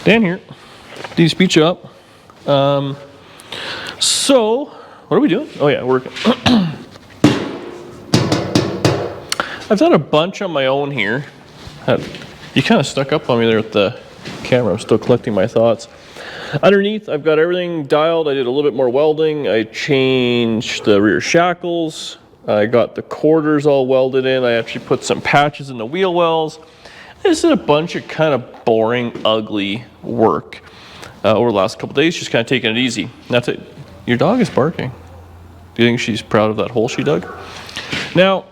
Dan here. Need to speech up. So, what are we doing? Oh yeah, working. I've done a bunch on my own here. You kind of stuck up on me there with the camera. I'm still collecting my thoughts. Underneath, I've got everything dialed. I did a little bit more welding. I changed the rear shackles. I got the quarters all welded in. I actually put some patches in the wheel wells. This is a bunch of kind of boring, ugly work over the last couple days, just kind of taking it easy. That's it. Your dog is barking. Do you think she's proud of that hole she dug? Now,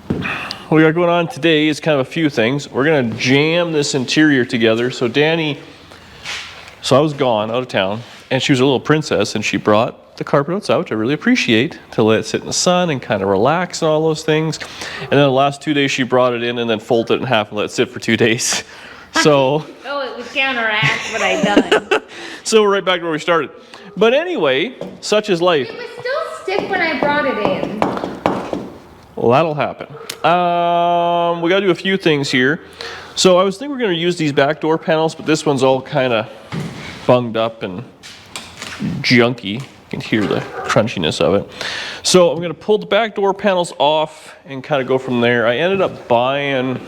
what we got going on today is kind of a few things. We're going to jam this interior together. So I was gone, out of town, and she was a little princess, and she brought the carpet outside, which I really appreciate, to let it sit in the sun and kind of relax and all those things. And then the last 2 days, she brought it in and then folded it in half and let it sit for 2 days. So... oh, it would counteract what I'd done. So we're right back to where we started. But anyway, such is life. It was still stiff when I brought it in. Well, that'll happen. We got to do a few things here. So I was thinking we're going to use these back door panels, but this one's all kind of bunged up and junky. You can hear the crunchiness of it. So I'm going to pull the back door panels off and kind of go from there. I ended up buying...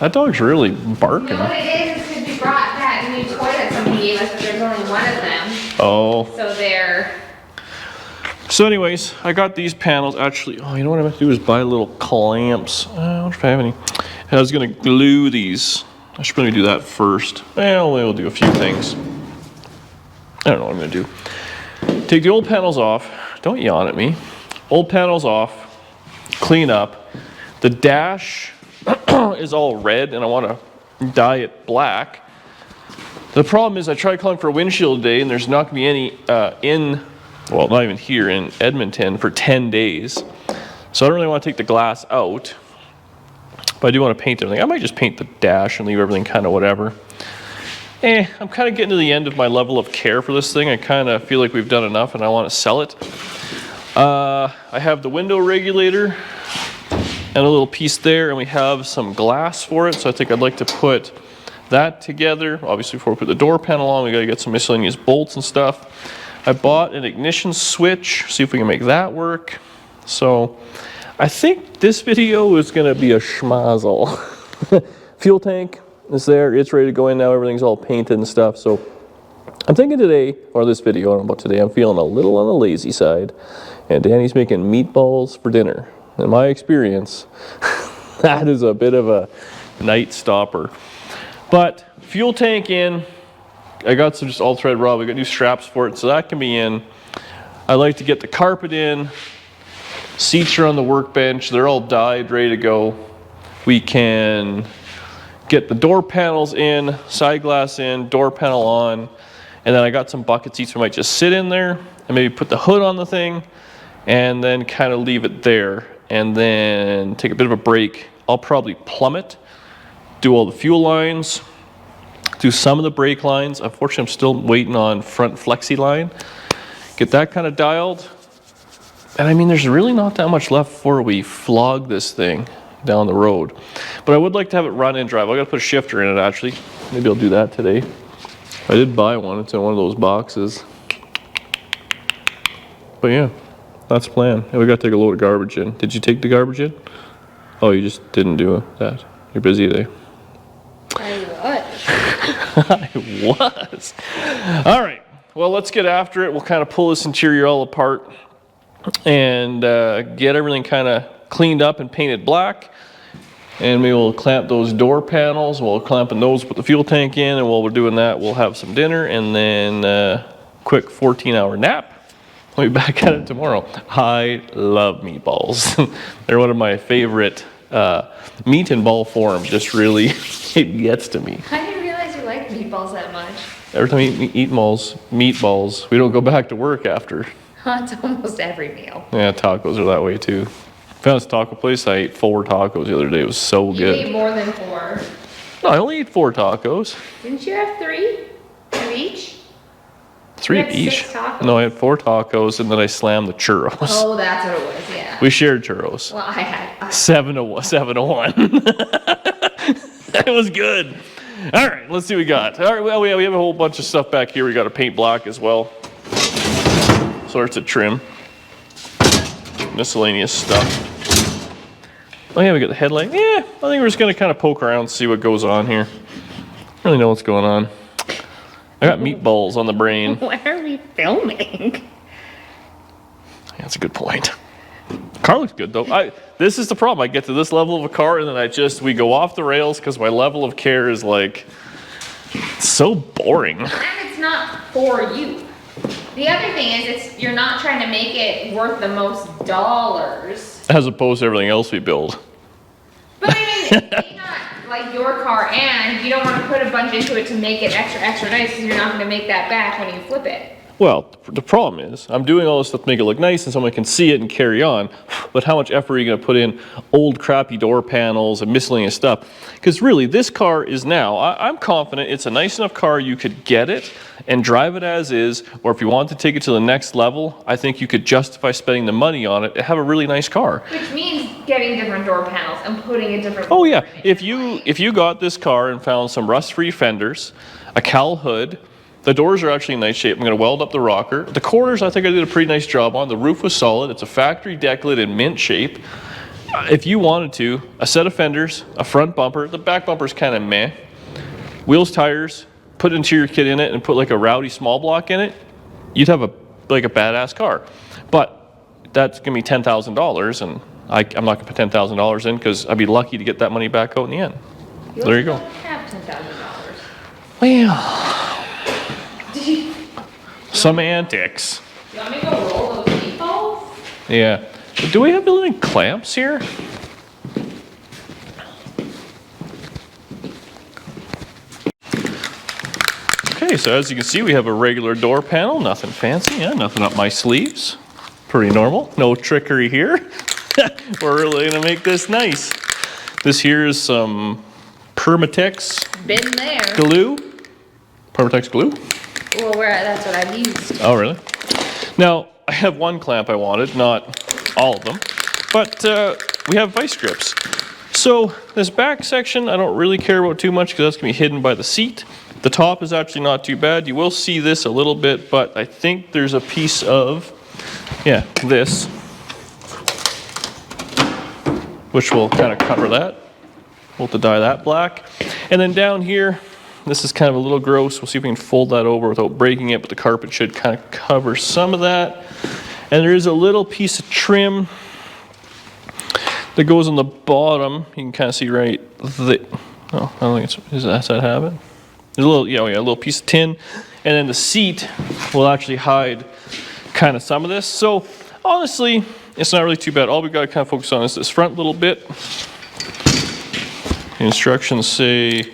That dog's really barking. You know what it is because we brought that new toy that somebody gave us, but there's only one of them. Oh. So they're... So anyways, I got these panels. Actually, oh, you know what I meant to do is buy little clamps. I wonder if I have any. I was going to glue these. I should probably do that first. Well, we'll do a few things. I don't know what I'm going to do. Take the old panels off. Don't yawn at me. Old panels off. Clean up. The dash is all red, and I want to dye it black. The problem is I tried calling for a windshield today, and there's not going to be any well, not even here in Edmonton for 10 days. So I don't really want to take the glass out, but I do want to paint everything. I might just paint the dash and leave everything kind of whatever. I'm kind of getting to the end of my level of care for this thing. I kind of feel like we've done enough and I want to sell it. I have the window regulator and a little piece there, and we have some glass for it. So I think I'd like to put that together. Obviously, before we put the door panel on, we got to get some miscellaneous bolts and stuff. I bought an ignition switch, see if we can make that work. So I think this video is going to be a schmazzle. Fuel tank is there, it's ready to go in now, everything's all painted and stuff. So I'm thinking today, or this video, I don't know about today, I'm feeling a little on the lazy side. And Danny's making meatballs for dinner. In my experience, that is a bit of a night stopper. But fuel tank in. I got some just all thread rod. We got new straps for it, so that can be in. I like to get the carpet in. Seats are on the workbench. They're all dyed, ready to go. We can get the door panels in, side glass in, door panel on, and then I got some bucket seats. We might just sit in there and maybe put the hood on the thing, and then kind of leave it there, and then take a bit of a break. I'll probably plumb it, do all the fuel lines, do some of the brake lines. Unfortunately, I'm still waiting on front flexi line. Get that kind of dialed. And I mean, there's really not that much left before we flog this thing down the road. But I would like to have it run and drive. I got to put a shifter in it, actually. Maybe I'll do that today. I did buy one. It's in one of those boxes. But yeah, that's the plan. And we got to take a load of garbage in. Did you take the garbage in? Oh, you just didn't do that. You're busy today. I was. All right. Well, let's get after it. We'll kind of pull this interior all apart and get everything kind of cleaned up and painted black. And we will clamp those door panels. We'll clamp those, put the fuel tank in, and while we're doing that, we'll have some dinner and then quick 14-hour nap. We'll be back at it tomorrow. I love meatballs. They're one of my favorite meat and ball forms. Just really, it gets to me. I didn't realize you liked meatballs that much. Every time we eat meatballs, we don't go back to work after. It's almost every meal. Yeah, tacos are that way too. Found this taco place, I ate 4 tacos the other day. It was so good. You ate more than 4. No, I only ate 4 tacos. Didn't you have 3 of each? 3 of each? 6 tacos. No, I had 4 tacos and then I slammed the churros. Oh, that's what it was, yeah. We shared churros. Well, I had 7 to 1. It was good. All right, let's see what we got. All right, well, we have a whole bunch of stuff back here. We got a paint block as well. Sorts of trim. Miscellaneous stuff. Oh yeah, we got the headlight. Yeah, I think we're just gonna kind of poke around and see what goes on here. Don't really know what's going on. I got meatballs on the brain. Why are we filming? That's a good point. Car looks good though. This is the problem. I get to this level of a car and then we go off the rails because my level of care is like so boring. And it's not for you. The other thing is you're not trying to make it worth the most dollars. As opposed to everything else we build. But I mean, it's not like your car, and you don't want to put a bunch into it to make it extra nice because you're not going to make that back when you flip it. Well, the problem is, I'm doing all this stuff to make it look nice and someone can see it and carry on, but how much effort are you going to put in old crappy door panels and miscellaneous stuff? Because really, this car is now, I'm confident it's a nice enough car you could get it and drive it as is, or if you want to take it to the next level, I think you could justify spending the money on it and have a really nice car. Which means getting different door panels and putting a different... Oh yeah, if you got this car and found some rust-free fenders, a cowl hood, the doors are actually in nice shape. I'm going to weld up the rocker. The quarters, I think I did a pretty nice job on. The roof was solid. It's a factory deck lid in mint shape. If you wanted to, a set of fenders, a front bumper. The back bumper's kind of meh. Wheels, tires, put an interior kit in it and put like a rowdy small block in it. You'd have a badass car. But that's going to be $10,000 and I'm not going to put $10,000 in because I'd be lucky to get that money back out in the end. There you go. You don't have $10,000. Well... Some antics. You want me to go roll those meatballs? Yeah. Do we have built-in clamps here? Okay, so as you can see, we have a regular door panel. Nothing fancy, yeah, nothing up my sleeves. Pretty normal. No trickery here. We're really gonna make this nice. This here is some Permatex Been there. glue. Permatex glue? Well, that's what I've used. Oh, really? Now, I have one clamp I wanted, not all of them, but we have vice grips. So this back section, I don't really care about too much because that's going to be hidden by the seat. The top is actually not too bad. You will see this a little bit, but I think there's a piece of, yeah, this, which will kind of cover that. We'll have to dye that black. And then down here, this is kind of a little gross. We'll see if we can fold that over without breaking it, but the carpet should kind of cover some of that. And there is a little piece of trim that goes on the bottom. You can kind of see right there. Oh, I don't think does that have it? There's a little, yeah, a little piece of tin. And then the seat will actually hide kind of some of this. So honestly, it's not really too bad. All we got to kind of focus on is this front little bit. The instructions say,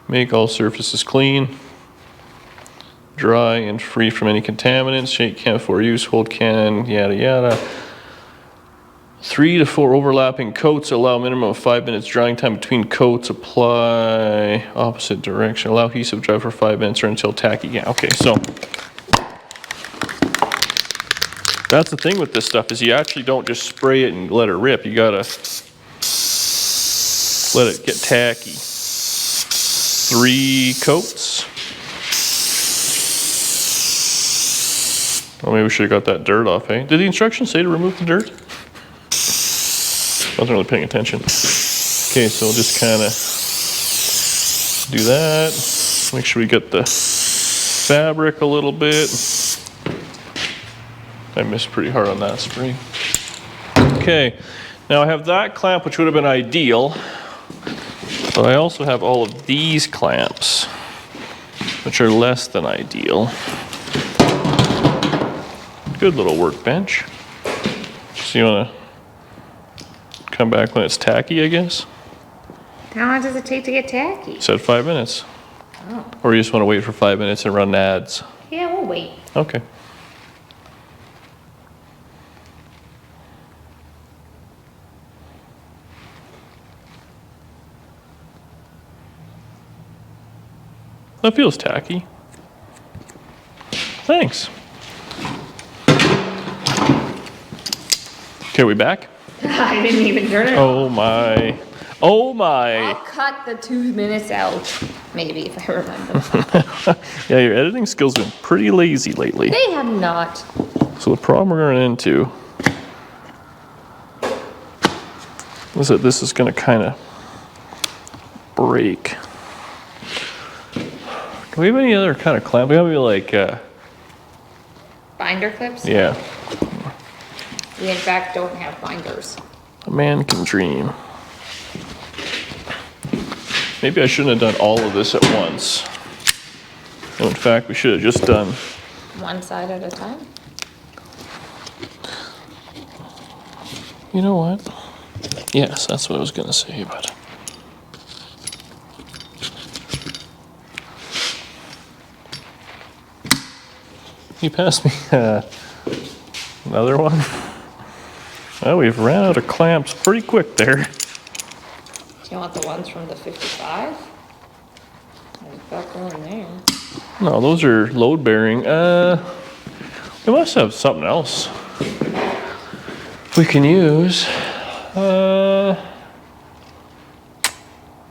make all surfaces clean, dry and free from any contaminants, shake can for use, hold can, yada yada. 3 to 4 overlapping coats, allow minimum of 5 minutes drying time between coats, apply opposite direction, allow adhesive dry for 5 minutes or until tacky. Yeah, okay, so that's the thing with this stuff is you actually don't just spray it and let it rip. You gotta let it get tacky. 3 coats. Well, maybe we should have got that dirt off, eh? Did the instructions say to remove the dirt? I wasn't really paying attention. Okay, so we'll just kind of do that. Make sure we get the fabric a little bit. I missed pretty hard on that spray. Okay, now I have that clamp, which would have been ideal. But I also have all of these clamps, which are less than ideal. Good little workbench. So you want to come back when it's tacky, I guess? How long does it take to get tacky? Said 5 minutes. Oh. Or you just want to wait for 5 minutes and run ads? Yeah, we'll wait. Okay. That feels tacky. Thanks. Okay, are we back? I didn't even turn it on. Oh my. Oh I'll my. cut the 2 minutes out, maybe, if I remember. Yeah, your editing skills have been pretty lazy lately. They have not. So the problem we're running into is that this is going to kind of break. Do we have any other kind of clamp? We have any like, Binder clips? yeah, We, in fact, don't have binders. a man can dream. Maybe I shouldn't have done all of this at once. No, in fact, we should have just done. One side at a time? You know what? Yes, that's what I was going to say, but. You passed me another one. Well, we've ran out of clamps pretty quick there. Do you want the ones from the 55? There's got one there. No, those are load bearing. We must have something else we can use.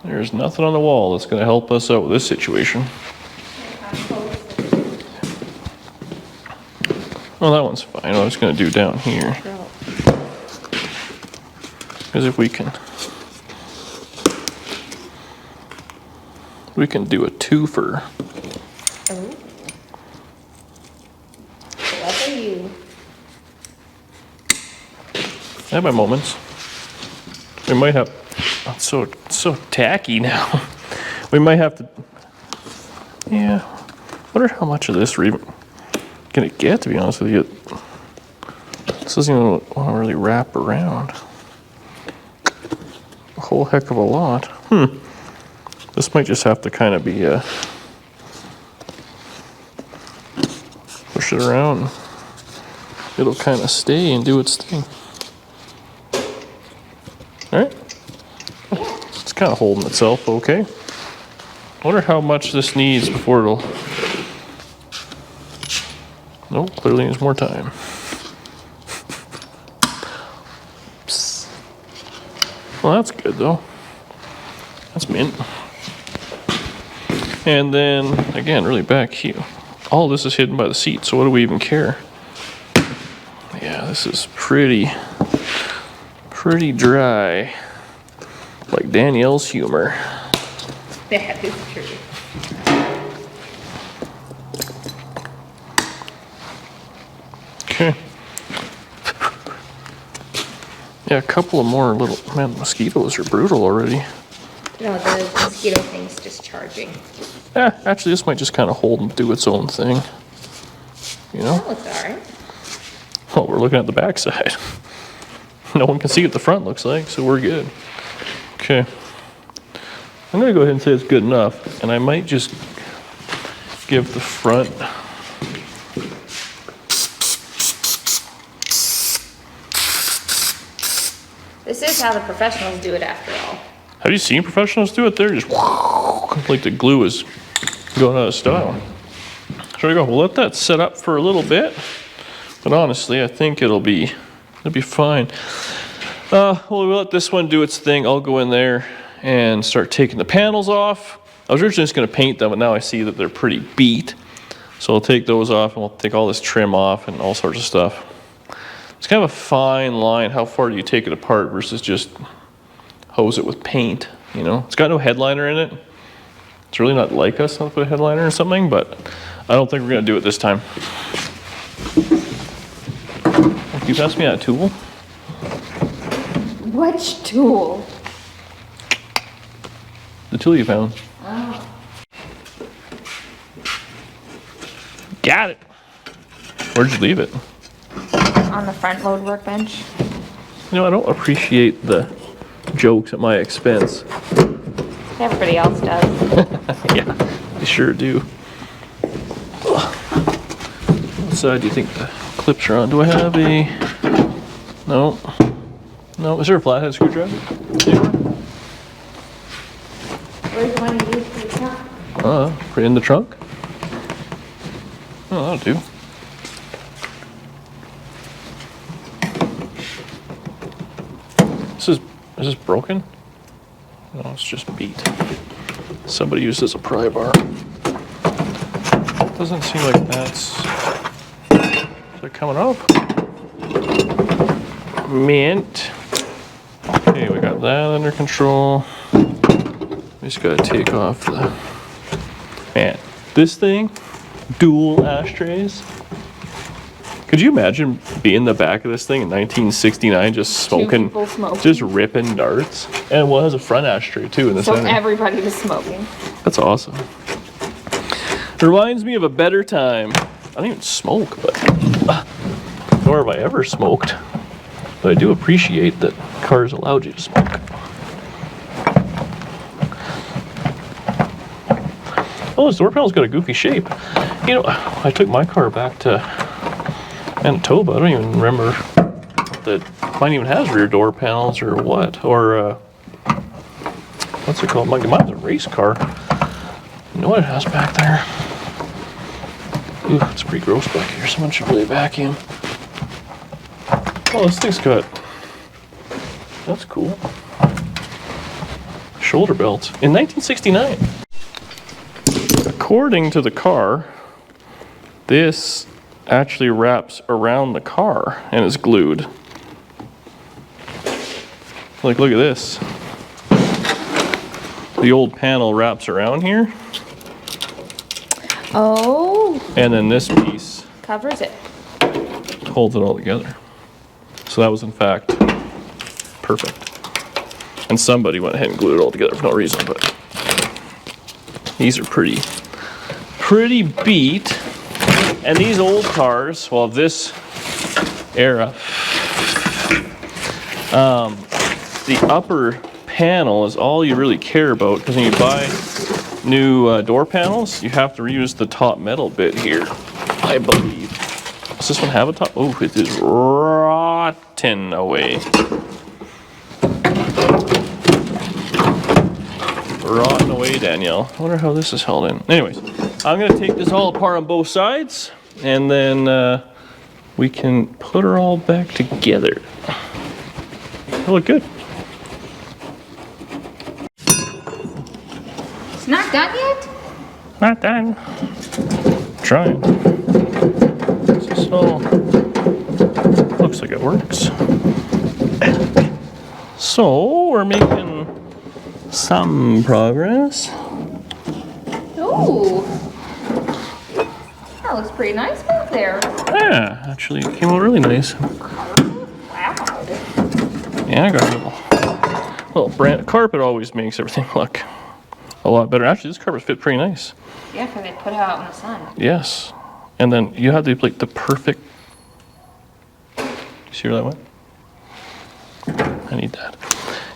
There's nothing on the wall that's going to help us out with this situation. Well, that one's fine. I was going to do down here. Because if we can do a twofer. Oh. Clever you. I have my moments. We might have. Oh, it's so tacky now. We might have to. Yeah. Wonder how much of this we're even gonna get. To be honest with you, this doesn't even want to really wrap around. A whole heck of a lot. This might just have to kind of be push it around. It'll kind of stay and do its thing. All right. It's kind of holding itself okay. I wonder how much this needs before it'll. Nope, clearly needs more time. Psst. Well, that's good though. That's mint. And then again, really back here. All this is hidden by the seat, so what do we even care? Yeah, this is pretty dry. Like Danielle's humor. That is true. Okay. Yeah, a couple of more little, man, mosquitoes are brutal already. No, the mosquito thing's just charging. Actually, this might just kind of hold and do its own thing. You know? That looks alright. Well, we're looking at the back side. No one can see what the front looks like, so we're good. Okay. I'm going to go ahead and say it's good enough, and I might just give the front. This is how the professionals do it after all. Have you seen professionals do it? They're just like the glue is going out of style. So there we go. We'll let that set up for a little bit, but honestly, I think it'll be fine. We'll let this one do its thing. I'll go in there and start taking the panels off. I was originally just going to paint them, but now I see that they're pretty beat. So I'll take those off, and we'll take all this trim off and all sorts of stuff. It's kind of a fine line. How far do you take it apart versus just hose it with paint, you know? It's got no headliner in it. It's really not like us to put a headliner or something, but I don't think we're going to do it this time. Can you pass me that tool? Which tool? The tool you found. Oh. Got it. Where'd you leave it? On the front load workbench. You know, I don't appreciate the jokes at my expense. Everybody else does. Yeah, they sure do. What side do you think the clips are on? Do I have a... No. No, is there a flathead screwdriver? Where's the one you used for the truck? Put it in the trunk? Oh, that'll do. Is this broken? No, it's just beat. Somebody used it as a pry bar. Doesn't seem like that's... Is that coming up? Mint. Okay, we got that under control. We just gotta take off the... Man, this thing, dual ashtrays. Could you imagine being in the back of this thing in 1969 just smoking, just ripping darts? And it has a front ashtray too in the center. So everybody was smoking. That's awesome. It reminds me of a better time. I don't even smoke, but nor have I ever smoked. But I do appreciate that cars allowed you to smoke. Oh, this door panel's got a goofy shape. You know, I took my car back to Manitoba. I don't even remember that mine even has rear door panels or what. Or, what's it called? Mine's a race car. You know what it has back there? Ooh, it's pretty gross back here. Someone should really vacuum. Oh, this thing's got... That's cool. Shoulder belts. In 1969. According to the car, this actually wraps around the car and is glued. Like, look at this. The old panel wraps around here. Oh. And then this piece Covers it. holds it all together. So that was in fact perfect. And somebody went ahead and glued it all together for no reason, but these are pretty beat. And these old cars, well, this era, the upper panel is all you really care about, because when you buy new door panels, you have to reuse the top metal bit here, I believe. Does this one have a top? Oh, it is rotten away. Rotten away, Danielle. I wonder how this is held in. Anyways, I'm gonna take this all apart on both sides, and then we can put her all back together. It'll look good. It's not done yet? Not done. Trying. This all looks like it works. So we're making some progress. Ooh. That looks pretty nice back there. Yeah, actually it came out really nice. Wow. Yeah, I got a little brand. Carpet always makes everything look a lot better. Actually, this carpet fit pretty nice. Yeah, because they put it out in the sun. Yes. And then you have like the perfect... See where that went? I need that.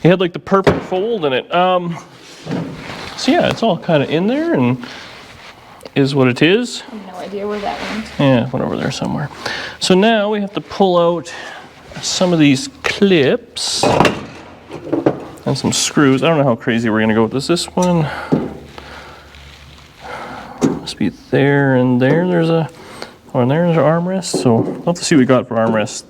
You had like the perfect fold in it. So yeah, it's all kind of in there and is what it is. I have no idea where that went. Yeah, went over there somewhere. So now we have to pull out some of these clips and some screws. I don't know how crazy we're gonna go with this. This one must be there and there. There's a, oh, and there's our armrest. So we'll have to see what we got for armrest.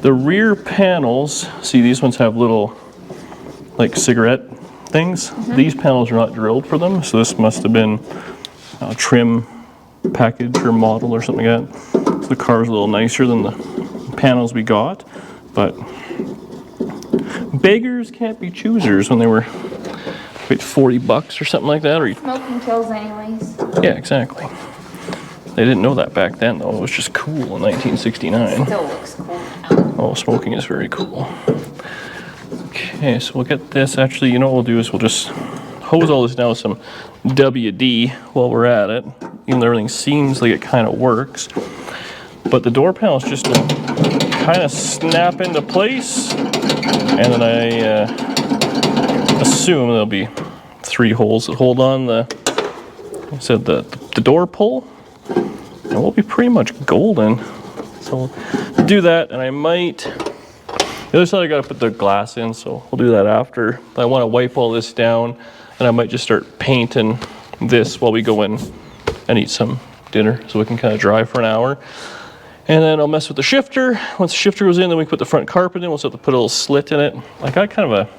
The rear panels, see these ones have little like cigarette things. Mm-hmm. These panels are not drilled for them, so this must have been a trim package or model or something like that. So the car's a little nicer than the panels we got, but beggars can't be choosers when they were wait, $40 or something like that. Or Smoking kills anyways. yeah, exactly. They didn't know that back then, though. It was just cool in 1969. Still looks cool. Oh, smoking is very cool. Okay, so we'll get this. Actually, you know what we'll do is we'll just hose all this down with some WD while we're at it, even though everything seems like it kind of works. But the door panels just kind of snap into place, and then I assume there'll be 3 holes that hold on the, like I said, the door pull, and we'll be pretty much golden. So we'll do that, and I might, the other side I gotta put the glass in, so we'll do that after. I wanna wipe all this down, and I might just start painting this while we go in and eat some dinner, so we can kind of dry for an hour. And then I'll mess with the shifter. Once the shifter goes in, then we put the front carpet in. We'll just have to put a little slit in it. I got kind of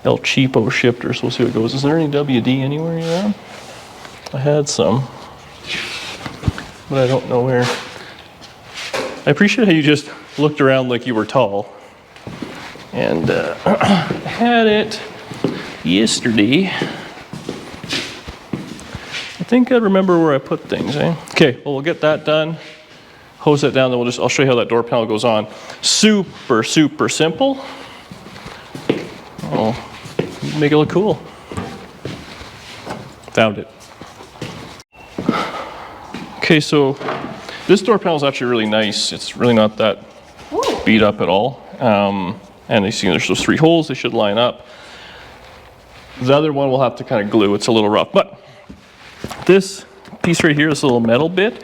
El Cheapo shifter, so we'll see what goes. Is there any WD anywhere around? I had some, but I don't know where. I appreciate how you just looked around like you were tall. And I had it yesterday. I think I remember where I put things, eh? Okay, well, we'll get that done. Hose that down, then I'll show you how that door panel goes on. Super, super simple. Oh, make it look cool. Found it. Okay, so this door panel is actually really nice. It's really not that beat up at all. And you see there's those 3 holes, they should line up. The other one we'll have to kind of glue, it's a little rough. But this piece right here, this little metal bit,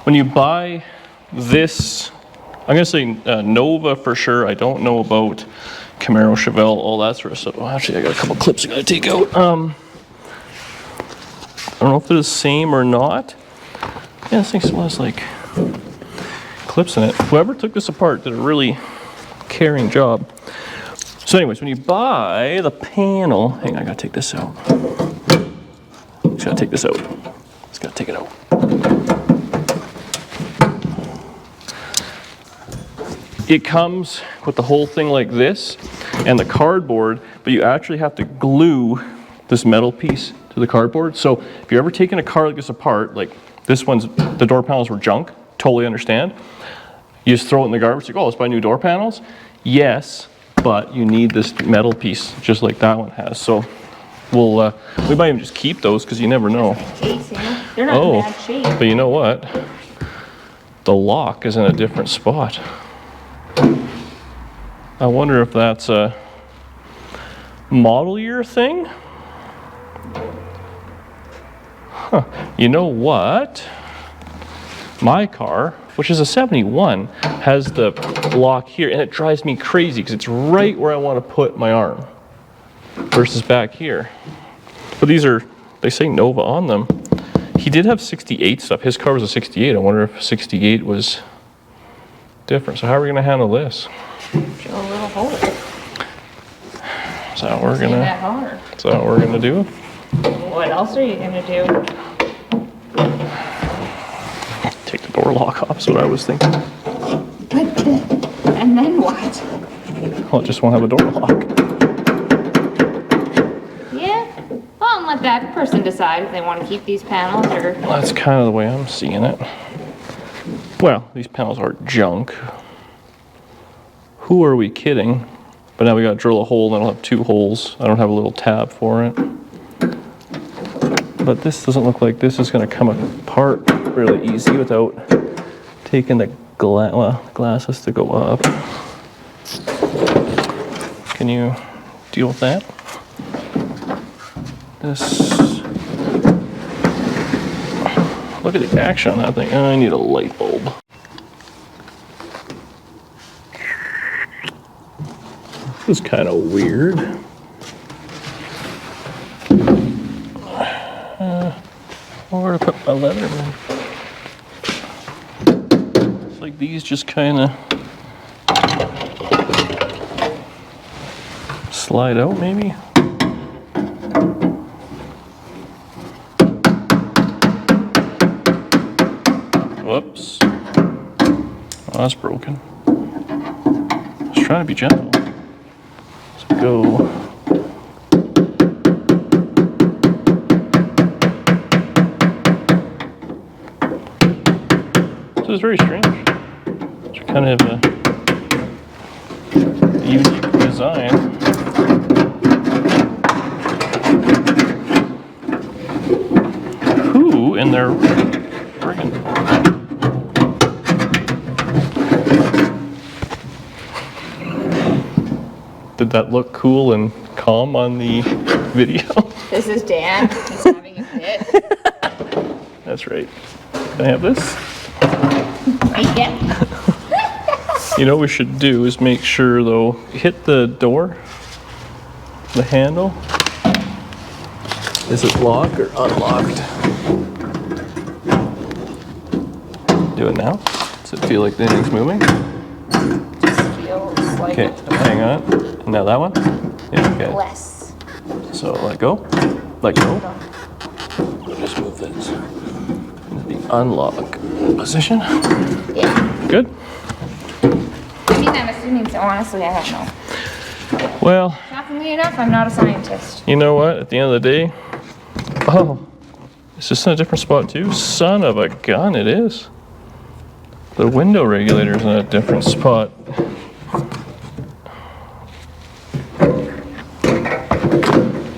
when you buy this, I'm gonna say Nova for sure. I don't know about Camaro, Chevelle, all that sort of stuff. Well, actually, I got a couple clips I gotta take out. I don't know if they're the same or not. Yeah, this thing still has like clips in it. Whoever took this apart did a really caring job. So anyways, when you buy the panel, hang on, I gotta take this out. Just gotta take this out. Just gotta take it out. It comes with the whole thing like this and the cardboard, but you actually have to glue this metal piece to the cardboard. So if you're ever taking a car like this apart, like this one's, the door panels were junk, totally understand. You just throw it in the garbage, like, oh, let's buy new door panels. Yes, but you need this metal piece just like that one has. So we'll, we might even just keep those because you never know. Case, you know? They're not in bad shape. But you know what? The lock is in a different spot. I wonder if that's a model year thing? Huh. You know what? My car, which is a 71, has the lock here, and it drives me crazy because it's right where I want to put my arm versus back here. But these are, they say Nova on them. He did have 68 stuff. His car was a 68. I wonder if 68 was different. So how are we going to handle this? Drill a little hole. Is that what we're gonna? That hard. Is that what we're gonna do? What else are you gonna do? Take the door lock off. That's what I was thinking. And then what? Well, it just won't have a door lock. Yeah. Well, and let that person decide if they want to keep these panels or. Well, that's kind of the way I'm seeing it. Well, these panels are junk. Who are we kidding? But now we gotta drill a hole, and I don't have 2 holes. I don't have a little tab for it. But this doesn't look like this is gonna come apart really easy without taking the glass. Well, the glass has to go up. Can you deal with that? This. Look at the action on that thing. I need a light bulb. This is kind of weird. Where to put my leather in? It's like these just kind of slide out, maybe. Whoops. Oh, that's broken. I was trying to be gentle. Go. This is very strange. It's kind of a unique design. Who in their friggin' Did that look cool and calm on the video? This is Dan. He's having a fit. That's right. Can I have this? Yeah. You know what we should do is make sure, though, hit the door, the handle. Is it locked or unlocked? Do it now. Does it feel like anything's moving? Just feels like Okay, hang on. Now that one? Yeah, okay. less. So let go, let go. I'll just move this into the unlock position. Yeah. Good. I mean, I'm assuming so. Honestly, I don't know. Well, Shockingly enough, I'm not a scientist. you know what? At the end of the day, oh, is this in a different spot too? Son of a gun, it is. The window regulator's in a different spot.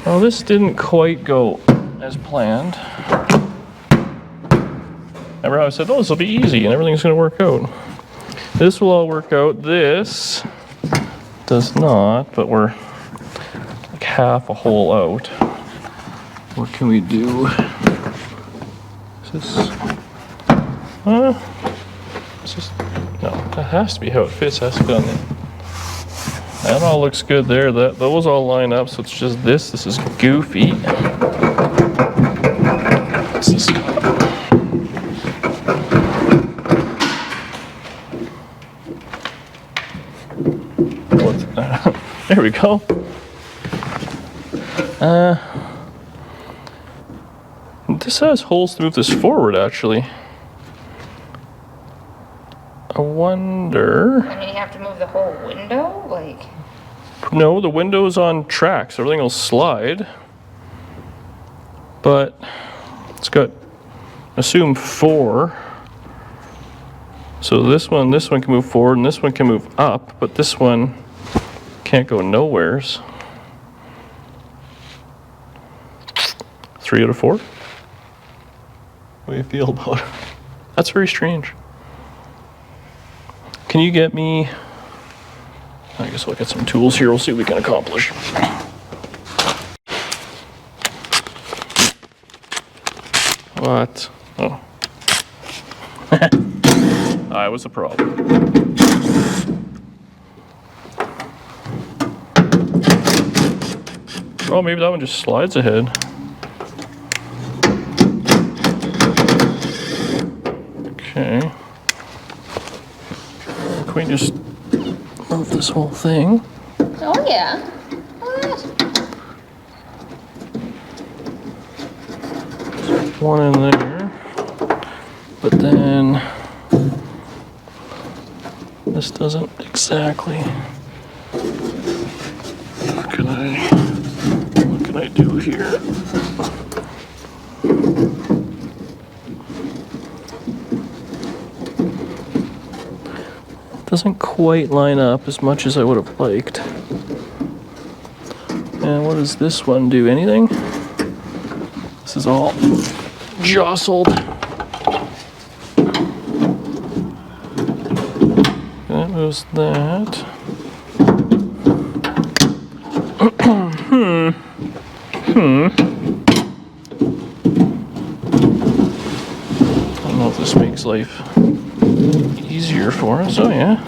Well, this didn't quite go as planned. Remember how I said, oh, this will be easy and everything's going to work out. This will all work out. This does not, but we're like half a hole out. What can we do? Is this, is this, no, that has to be how it fits. It has to fit on there. That all looks good there. Those all line up, so it's just this. This is goofy. What's this? What's that? There we go. This has holes to move this forward, actually. I wonder. I mean, you have to move the whole window, like. No, the window's on tracks. Everything will slide. But it's got, assume 4. So this one can move forward, and this one can move up, but this one can't go nowheres. 3 out of 4? What do you feel about it? That's very strange. Can you get me, I guess I'll get some tools here, we'll see what we can accomplish. What? Oh. I was a problem. Oh, maybe that one just slides ahead. Okay. Can we just move this whole thing? Oh yeah. One in there. But then this doesn't exactly. What can I do here? Doesn't quite line up as much as I would have liked. And what does this one do? Anything? This is all jostled. That was that. I don't know if this makes life easier for us. Oh yeah.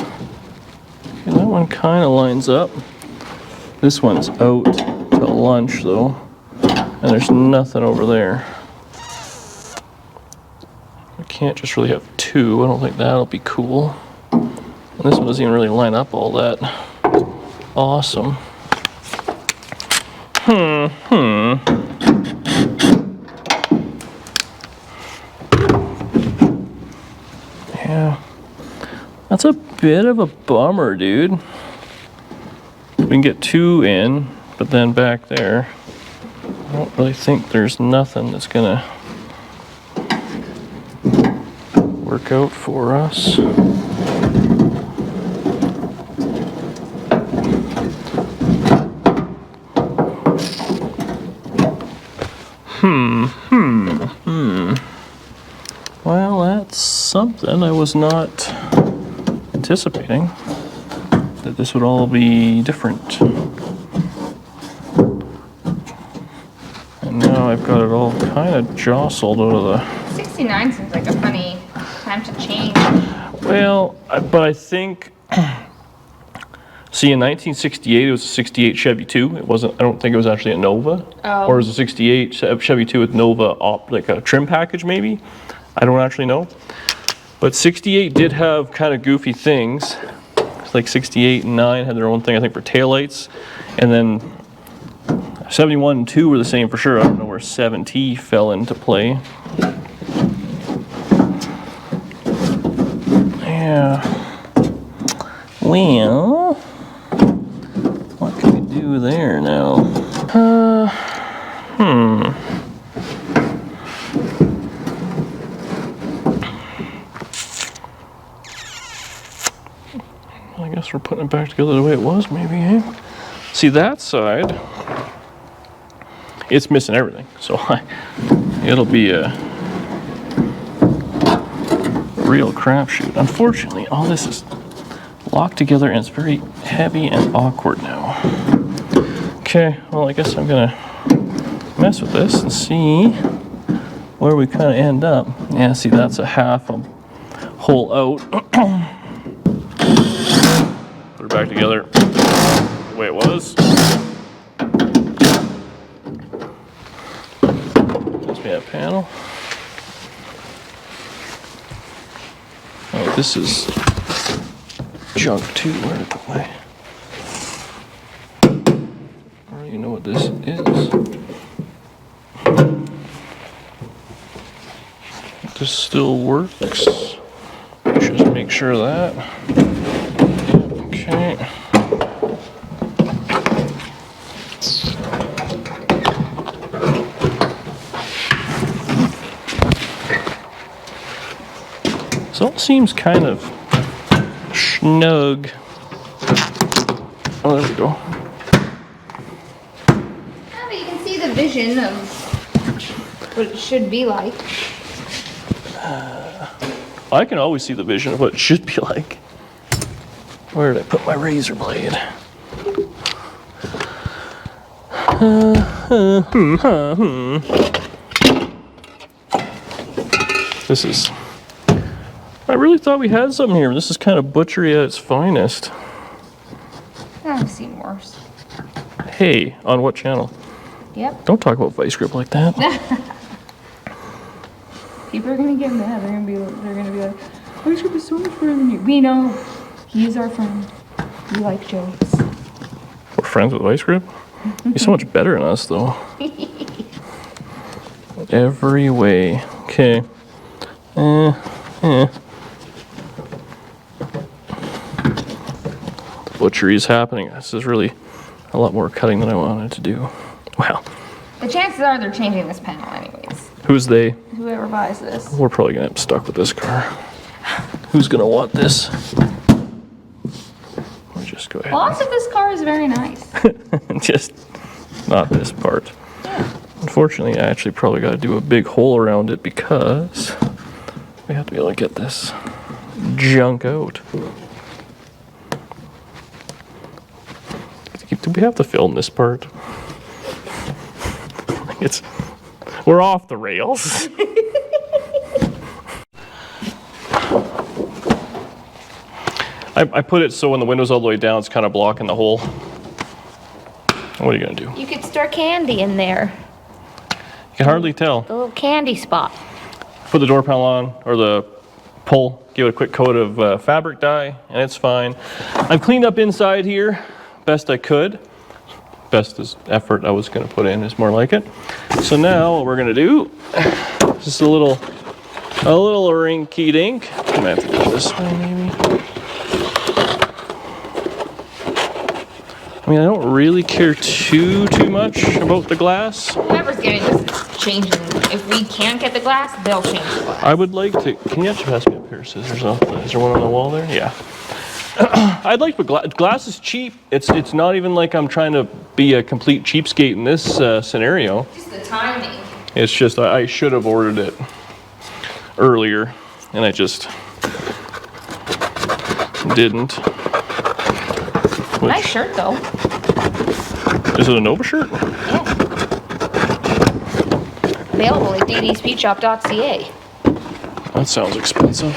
Okay, that one kind of lines up. This one's out to lunch though, and there's nothing over there. I can't just really have 2. I don't think that'll be cool. And this one doesn't even really line up all that awesome. Yeah. That's a bit of a bummer, dude. We can get 2 in, but then back there, I don't really think there's nothing that's gonna work out for us. Well, that's something I was not anticipating, that this would all be different. And now I've got it all kind of jostled out of the... 69 seems like a funny time to change. Well, but I think... See, in 1968, it was a 68 Chevy 2. It wasn't, I don't think it was actually a Nova. Oh. Or it was a 68 Chevy 2 with Nova, like a trim package maybe. I don't actually know. But 68 did have kind of goofy things. It's like 68 and 9 had their own thing, I think, for taillights. And then 71 and 2 were the same for sure. I don't know where 7T fell into play. Yeah. Well, what can we do there now? Well, I guess we're putting it back together the way it was, maybe, eh? See that side? It's missing everything, so it'll be a real crapshoot. Unfortunately, all this is locked together and it's very heavy and awkward now. Okay, well, I guess I'm gonna mess with this and see where we kind of end up. Yeah, see, that's a half a hole out. Put it back together the way it was. Gives me that panel. Oh, this is junk too. Where did I put my... I don't even know what this is. This still works. Just make sure of that. Okay. So it seems kind of snug. Oh, there we go. Yeah, but you can see the vision of what it should be like. I can always see the vision of what it should be like. Where did I put my razor blade? This is... I really thought we had something here. This is kind of butchery at its finest. I've seen worse. Hey, on what channel? Yep. Don't talk about vice grip like that. People are gonna get mad. They're gonna be like, vice grip is so much better than you. We know. He is our friend. We like jokes. We're friends with vice grip? He's so much better than us, though. Every way. Okay. Butchery is happening. This is really a lot more cutting than I wanted to do. Wow. The chances are they're changing this panel anyways. Who's they? Whoever buys this. We're probably gonna get stuck with this car. Who's gonna want this? We'll just go ahead. Lots of this car is very nice. Just not this part. Unfortunately, I actually probably got to do a big hole around it because we have to be able to get this junk out. Do we have to film this part? We're off the rails. I put it so when the window's all the way down, it's kind of blocking the hole. What are you gonna do? You could store candy in there. You can hardly tell. The little candy spot. Put the door panel on, or the pull, give it a quick coat of fabric dye, and it's fine. I've cleaned up inside here best I could. Best as effort I was gonna put in is more like it. So now what we're gonna do, just a little rinky dink. I might have to go this way maybe. I mean, I don't really care too much about the glass. Whoever's getting this is changing. If we can't get the glass, they'll change the glass. I would like to, can you actually pass me a pair of scissors off? Is there one on the wall there? Yeah. I'd like, but glass is cheap. It's not even like I'm trying to be a complete cheapskate in this scenario. Just the timing. It's just, I should have ordered it earlier, and I just didn't. Nice shirt though. Is it a Nova shirt? Yeah. Available at ddsspeedshop.ca. That sounds expensive.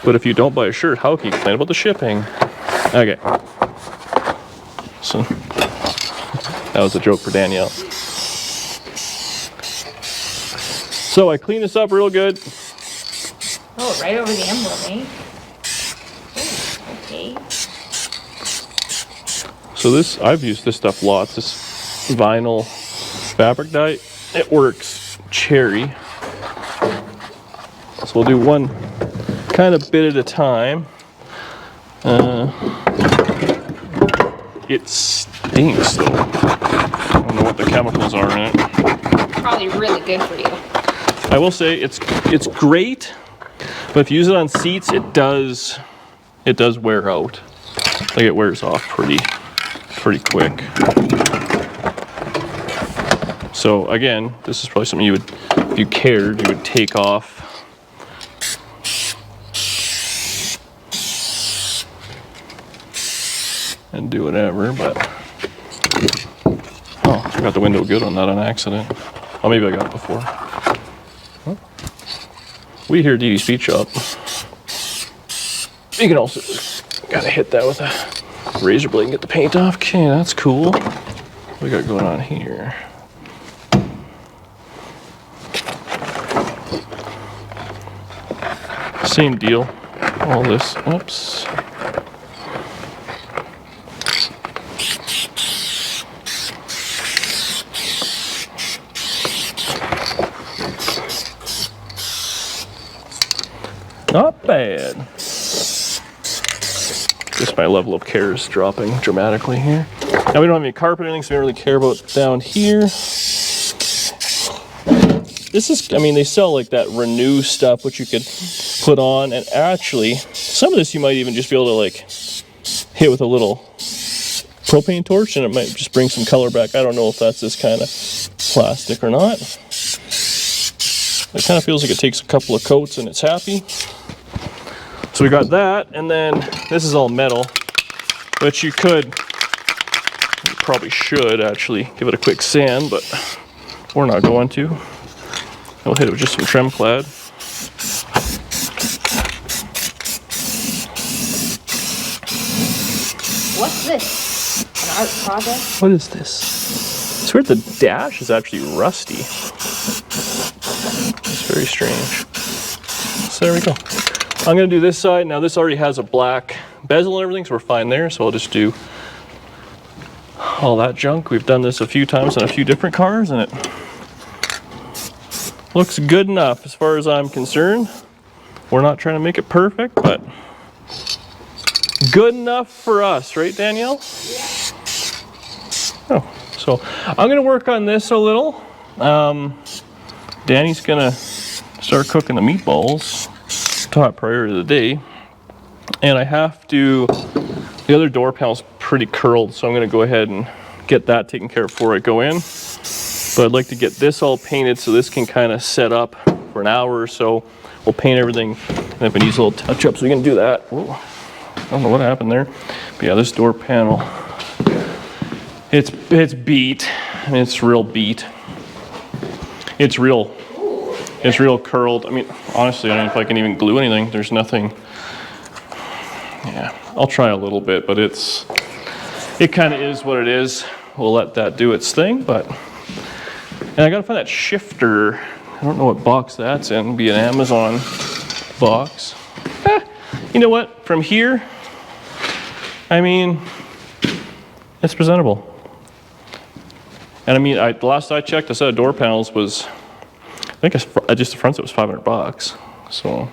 But if you don't buy a shirt, how can you complain about the shipping? Okay. So, that was a joke for Danielle. So I clean this up real good. Oh, right over the emblem, eh? Ooh, okay. So So this, I've used this stuff lots, this vinyl fabric dye. It works cherry. So we'll do one kind of bit at a time. It stinks though. I don't know what the chemicals are in it. Probably really good for you. I will say it's great, but if you use it on seats, it does wear out. Like it wears off pretty quick. So again, this is probably something you would, if you cared, you would take off. And do whatever, but oh, I got the window good on that on accident. Oh, maybe I got it before. Huh? We hear Dee Dee's Speed Shop. You can also gotta hit that with a razor blade and get the paint off. Okay, that's cool. What we got going on here? Same deal. All this. Oops. Not bad. Just my level of care is dropping dramatically here. Now we don't have any carpet or anything, so we don't really care about down here. This is, I mean, they sell like that Renew stuff, which you could put on, and actually, some of this you might even just be able to like hit with a little propane torch, and it might just bring some color back. I don't know if that's this kind of plastic or not. It kind of feels like it takes a couple of coats and it's happy. So we got that, and then this is all metal, but you probably should actually give it a quick sand, but we're not going to. We'll hit it with just some Trem Clad. What's this? An art project? What is this? It's weird, the dash is actually rusty. It's very strange. So there we go. I'm gonna do this side. Now this already has a black bezel and everything, so we're fine there. So I'll just do all that junk. We've done this a few times on a few different cars, and it looks good enough as far as I'm concerned. We're not trying to make it perfect, but good enough for us, right, Danielle? Yeah. Oh, so I'm gonna work on this a little. Danny's gonna start cooking the meatballs. Top priority of the day, and I have to, the other door panel's pretty curled, so I'm going to go ahead and get that taken care of before I go in. But I'd like to get this all painted so this can kind of set up for an hour or so. We'll paint everything, and if it needs a little touch up, so we can do that. Whoa. I don't know what happened there, but yeah, this door panel, it's beat. I mean, it's real beat. It's real curled. I mean, honestly, I don't know if I can even glue anything. There's nothing. Yeah, I'll try a little bit, but it kind of is what it is. We'll let that do its thing, but, and I gotta find that shifter. I don't know what box that's in. It'll be an Amazon box. You know what? From here, I mean, it's presentable. And I mean, the last I checked, a set of door panels was, I think just the front set was $500. So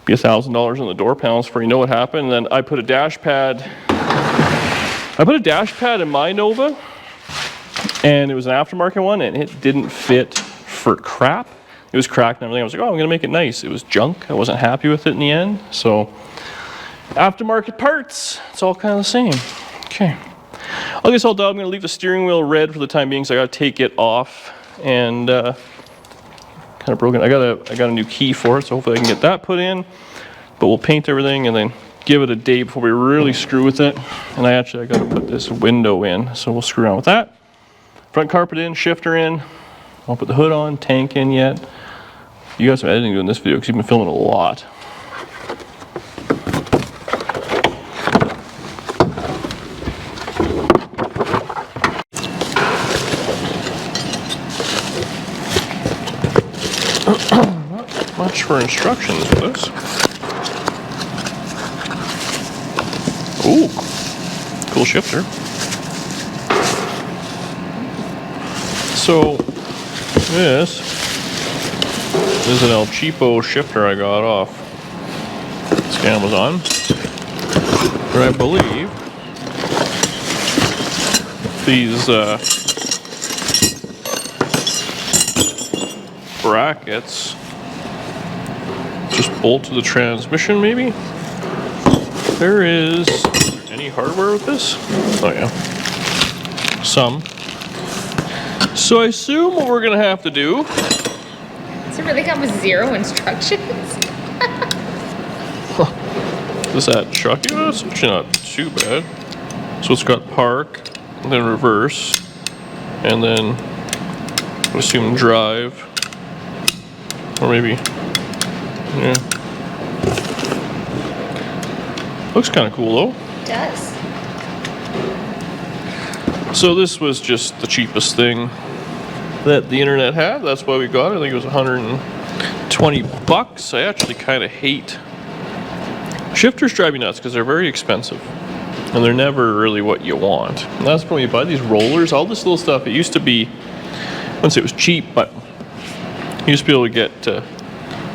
be $1,000 on the door panels for, you know what happened. And then I put a dash pad in my Nova, and it was an aftermarket one, and it didn't fit for crap. It was cracked and everything. I was like, oh, I'm gonna make it nice. It was junk. I wasn't happy with it in the end. So aftermarket parts, it's all kind of the same. Okay. I'll get this all done. I'm gonna leave the steering wheel red for the time being, so I gotta take it off. And kind of broken. I got a new key for it, so hopefully I can get that put in. But we'll paint everything and then give it a day before we really screw with it. And I got to put this window in, so we'll screw around with that. Front carpet in, shifter in. I'll put the hood on, tank in yet. You got some editing to do in this video because you've been filming a lot. Not much for instructions with this. Ooh, cool shifter. So this is an El Cheapo shifter I got off Amazon. But I believe these brackets just bolt to the transmission, maybe? There is any hardware with this? Oh yeah, some. So I assume what we're gonna have to do. Does it really come with 0 instructions? Does that shock you? It's actually not too bad. So it's got park, then reverse, and then I assume drive, or maybe, yeah. Looks kind of cool though. It does. So this was just the cheapest thing that the internet had. That's why we got it. I think it was 120 bucks. I actually kind of hate shifters. Drive me nuts because they're very expensive and they're never really what you want. And that's when you buy these rollers, all this little stuff. It used to be, I wouldn't say it was cheap, but you used to be able to get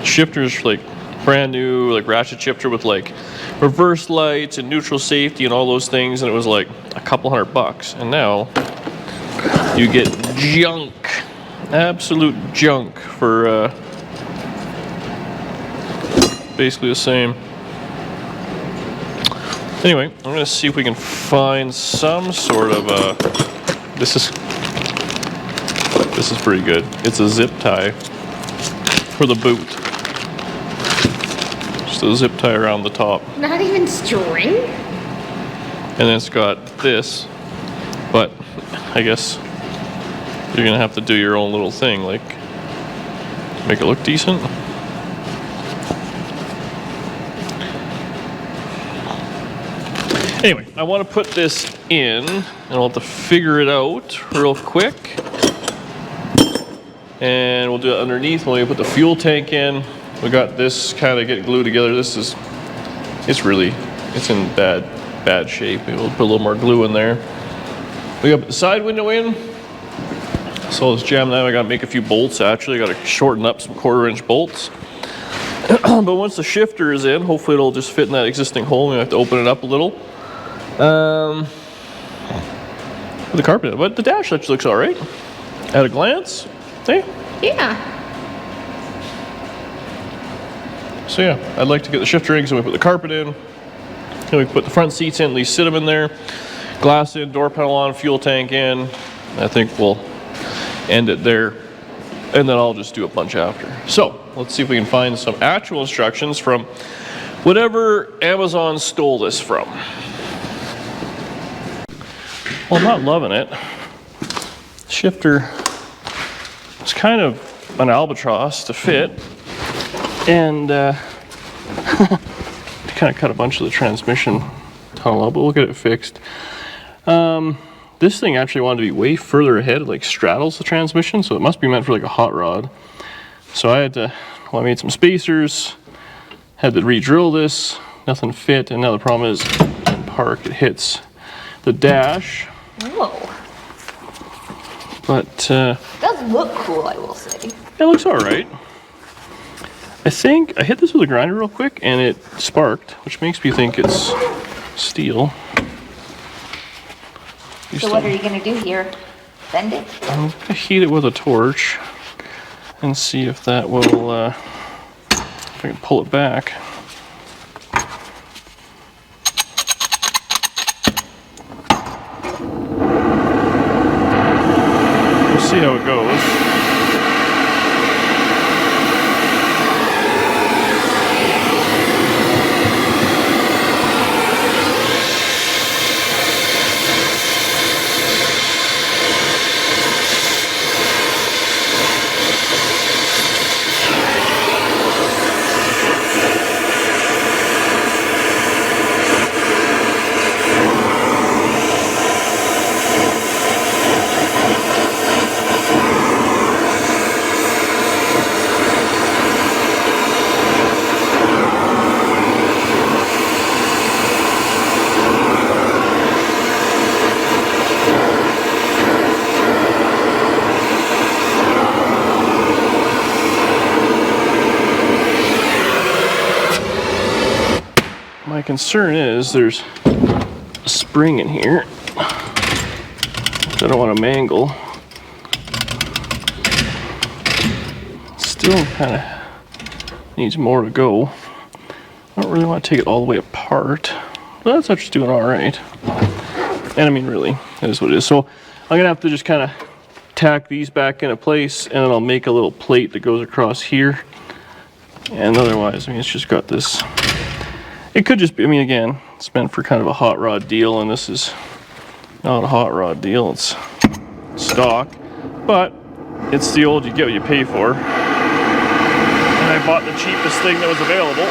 shifters like brand new, like ratchet shifter with like reverse lights and neutral safety and all those things, and it was like a couple $100. And now you get junk, absolute junk for basically the same. Anyway, I'm gonna see if we can find some sort of this is pretty good. It's a zip tie for the boot. Just a zip tie around the top. Not even string? And then it's got this, but I guess you're gonna have to do your own little thing, like make it look decent. Anyway, I want to put this in, and I'll have to figure it out real quick. And we'll do it underneath when we put the fuel tank in. We got this kind of getting glued together. It's in bad shape. We'll put a little more glue in there. We got the side window in. So let's jam that. I gotta make a few bolts actually. I gotta shorten up some 1/4-inch bolts. But once the shifter is in, hopefully it'll just fit in that existing hole. We have to open it up a little. With the carpet, but the dash actually looks all right at a glance. Hey. Yeah. So yeah, I'd like to get the shifter in, so we put the carpet in. Then we put the front seats in, at least sit them in there. Glass in, door panel on, fuel tank in. I think we'll end it there. And then I'll just do a bunch after. So let's see if we can find some actual instructions from whatever Amazon stole this from. Well, I'm not loving it. Shifter is kind of an albatross to fit. And kind of cut a bunch of the transmission tunnel out, but we'll get it fixed. This thing actually wanted to be way further ahead, it like straddles the transmission, so it must be meant for like a hot rod. So I made some spacers, had to re-drill this, nothing fit, and now the problem is in park it hits the dash. Whoa. But It does look cool, I will say. it looks alright. I think I hit this with a grinder real quick and it sparked, which makes me think it's steel. So what are you gonna do here? Bend it? I'm gonna heat it with a torch and see if that will, if I can pull it back. We'll see how it goes. concern is there's a spring in here that I don't want to mangle. Still kind of needs more to go. I don't really want to take it all the way apart, but that's actually doing all right. And I mean, really, that is what it is. So I'm gonna have to just kind of tack these back into place, and then I'll make a little plate that goes across here. And otherwise, I mean, it's just got this. It could just be, I mean, again, it's meant for kind of a hot rod deal, and this is not a hot rod deal, it's stock. But it's the old, you get what you pay for. And I bought the cheapest thing that was available.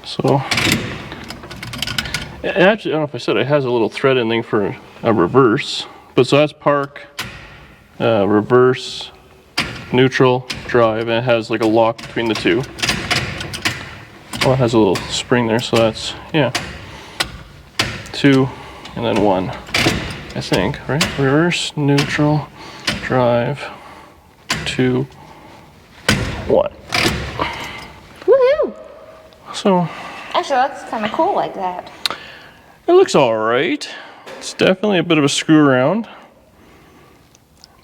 So, actually, I don't know if I said it has a little thread ending for a reverse, but so that's park, reverse, neutral, drive, and it has like a lock between the two. Oh, it has a little spring there, so that's, yeah, 2 and then 1, I think, right? Reverse, neutral, drive, 2, 1. Woohoo! So, actually, that's kind of cool like that. It looks all right. It's definitely a bit of a screw around,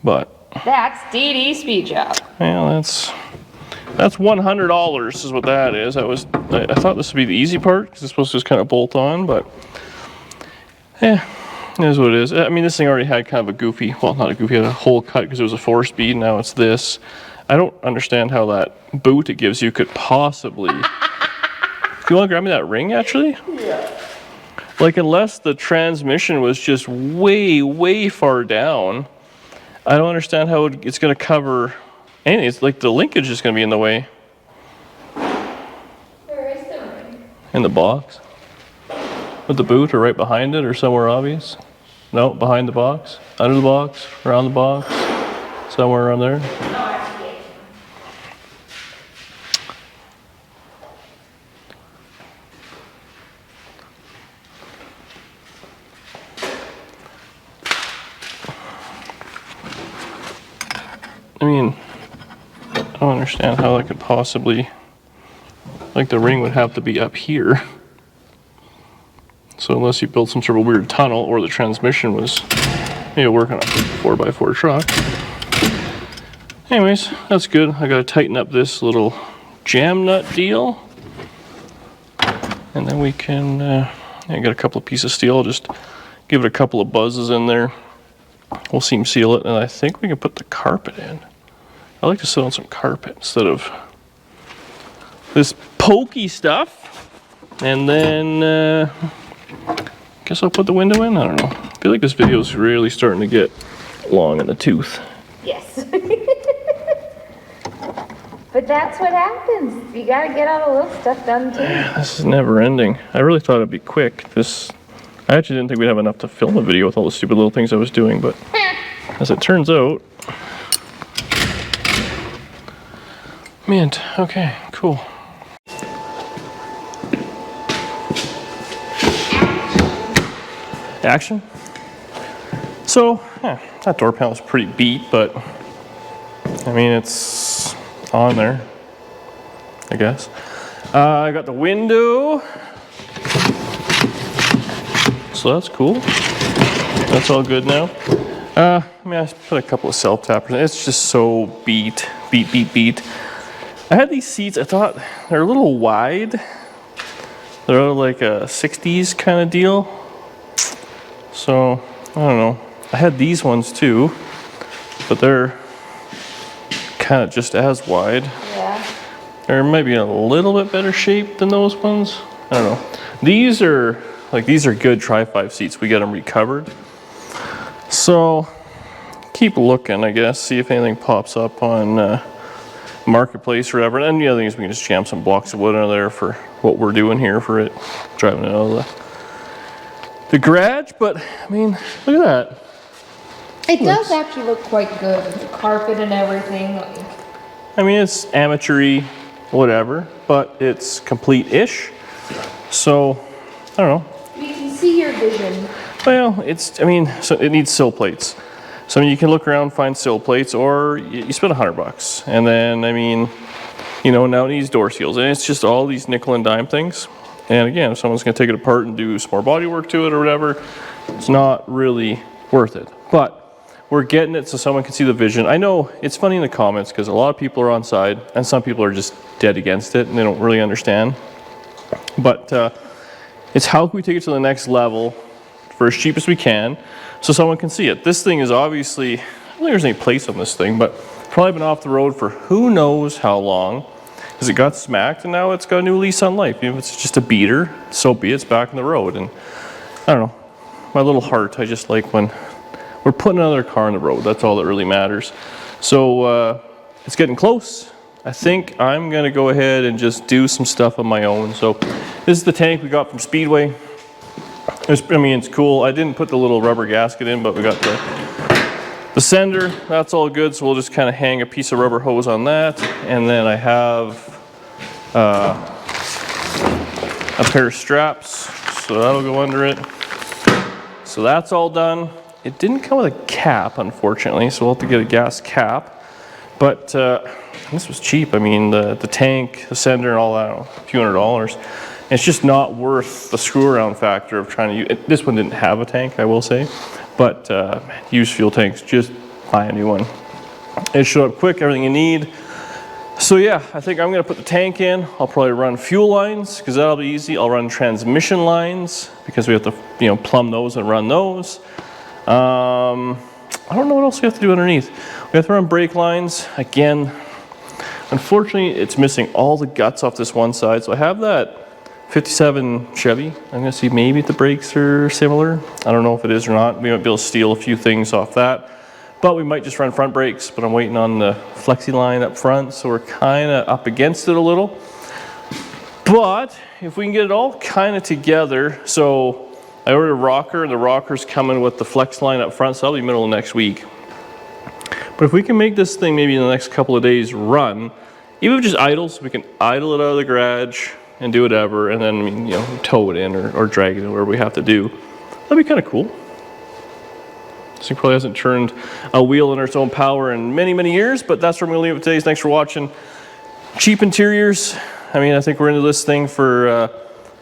but That's DD Speed Job. well, that's $100 is what that is. I thought this would be the easy part because it's supposed to just kind of bolt on, but yeah, it is what it is. I mean, this thing already had kind of a goofy, well, not a goofy, it had a hole cut because it was a 4-speed. Now it's this. I don't understand how that boot it gives you could possibly. Do you want to grab me that ring, actually? Yeah. Like, unless the transmission was just way, way far down, I don't understand how it's going to cover anything. It's like the linkage is going to be in the way. Where is the ring? In the box. With the boot, or right behind it, or somewhere obvious. No, behind the box. Under the box. Around the box. Somewhere around there. Oh, I see it. I mean, I don't understand how that could possibly, like the ring would have to be up here. So unless you built some sort of weird tunnel, or the transmission was maybe working on a 4x4 truck. Anyways, that's good. I gotta tighten up this little jam nut deal. And then we can, I got a couple of pieces of steel, I'll just give it a couple of buzzes in there. We'll seam seal it, and I think we can put the carpet in. I like to sit on some carpet instead of this pokey stuff. And then, guess I'll put the window in? I don't know. I feel like this video is really starting to get long in the tooth. Yes. But that's what happens. You gotta get all the little stuff done too. This is never ending. I really thought it'd be quick. I actually didn't think we'd have enough to film a video with all the stupid little things I was doing, but as it turns out, mint. Okay, cool. Action. So, that door panel is pretty beat, but I mean, it's on there, I guess. I got the window. So that's cool. That's all good now. I mean, I put a couple of self-tappers in. It's just so beat. I had these seats, I thought they're a little wide. They're like a 60s kind of deal. So, I don't know. I had these ones too, but they're kind of just as wide. Yeah. They're maybe in a little bit better shape than those ones. I don't know. These are good Tri-5 seats. We got them recovered. So keep looking, I guess. See if anything pops up on marketplace or whatever. And the other thing is we can just jam some blocks of wood under there for what we're doing here for it, driving it out of the garage. But I mean, look at that. It does actually look quite good with the carpet and everything. Like, I mean, it's amateur-y, whatever, but it's complete-ish. So, I don't know. we can see your vision. Well, I mean, so it needs sill plates. So I mean, you can look around, find sill plates, or you spend $100. And then, I mean, you know, now it needs door seals. And it's just all these nickel and dime things. And again, if someone's gonna take it apart and do some more body work to it or whatever, it's not really worth it. But we're getting it so someone can see the vision. I know it's funny in the comments because a lot of people are on side and some people are just dead against it and they don't really understand. But it's how can we take it to the next level for as cheap as we can so someone can see it. This thing is obviously, I don't think there's any place on this thing, but probably been off the road for who knows how long because it got smacked and now it's got a new lease on life. Even if it's just a beater, so be it, it's back on the road. And I don't know, my little heart, I just like when we're putting another car on the road. That's all that really matters. So it's getting close. I think I'm gonna go ahead and just do some stuff on my own. So this is the tank we got from Speedway. I mean, it's cool. I didn't put the little rubber gasket in, but we got the sender. That's all good. So we'll just kind of hang a piece of rubber hose on that. And then I have a pair of straps. So that'll go under it. So that's all done. It didn't come with a cap, unfortunately, so we'll have to get a gas cap. But this was cheap. I mean, the tank, the sender, and all that, a few $100s. It's just not worth the screw-around factor of trying to use. This one didn't have a tank, I will say. But used fuel tanks, just buy a new one. It showed up quick, everything you need. So yeah, I think I'm gonna put the tank in. I'll probably run fuel lines, because that'll be easy. I'll run transmission lines, because we have to, you know, plumb those and run those. I don't know what else we have to do underneath. We have to run brake lines. Again, unfortunately, it's missing all the guts off this one side. So I have that 57 Chevy. I'm gonna see maybe if the brakes are similar. I don't know if it is or not. We might be able to steal a few things off that. But we might just run front brakes, but I'm waiting on the flexi line up front. So we're kind of up against it a little. But if we can get it all kind of together, so I ordered a rocker, and the rocker's coming with the flex line up front, so that'll be middle of next week. But if we can make this thing maybe in the next couple of days run, even if it just idles, we can idle it out of the garage and do whatever, and then, you know, tow it in or drag it in wherever we have to do. That'd be kind of cool. This thing probably hasn't turned a wheel in its own power in many, many years, but that's where I'm gonna leave it today. Thanks for watching. Cheap interiors. I mean, I think we're into this thing for,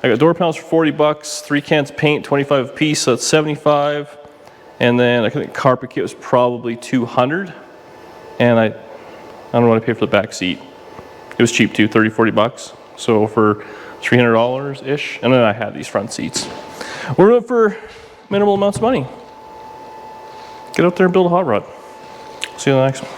I got door panels for $40, 3 cans of paint, 25 a piece, so that's 75. And then I think carpet kit was probably 200. And I don't know what I paid for the back seat. It was cheap too, 30, 40 bucks. So for $300-ish. And then I had these front seats. We're doing it for minimal amounts of money. Get out there and build a hot rod. See you in the next one.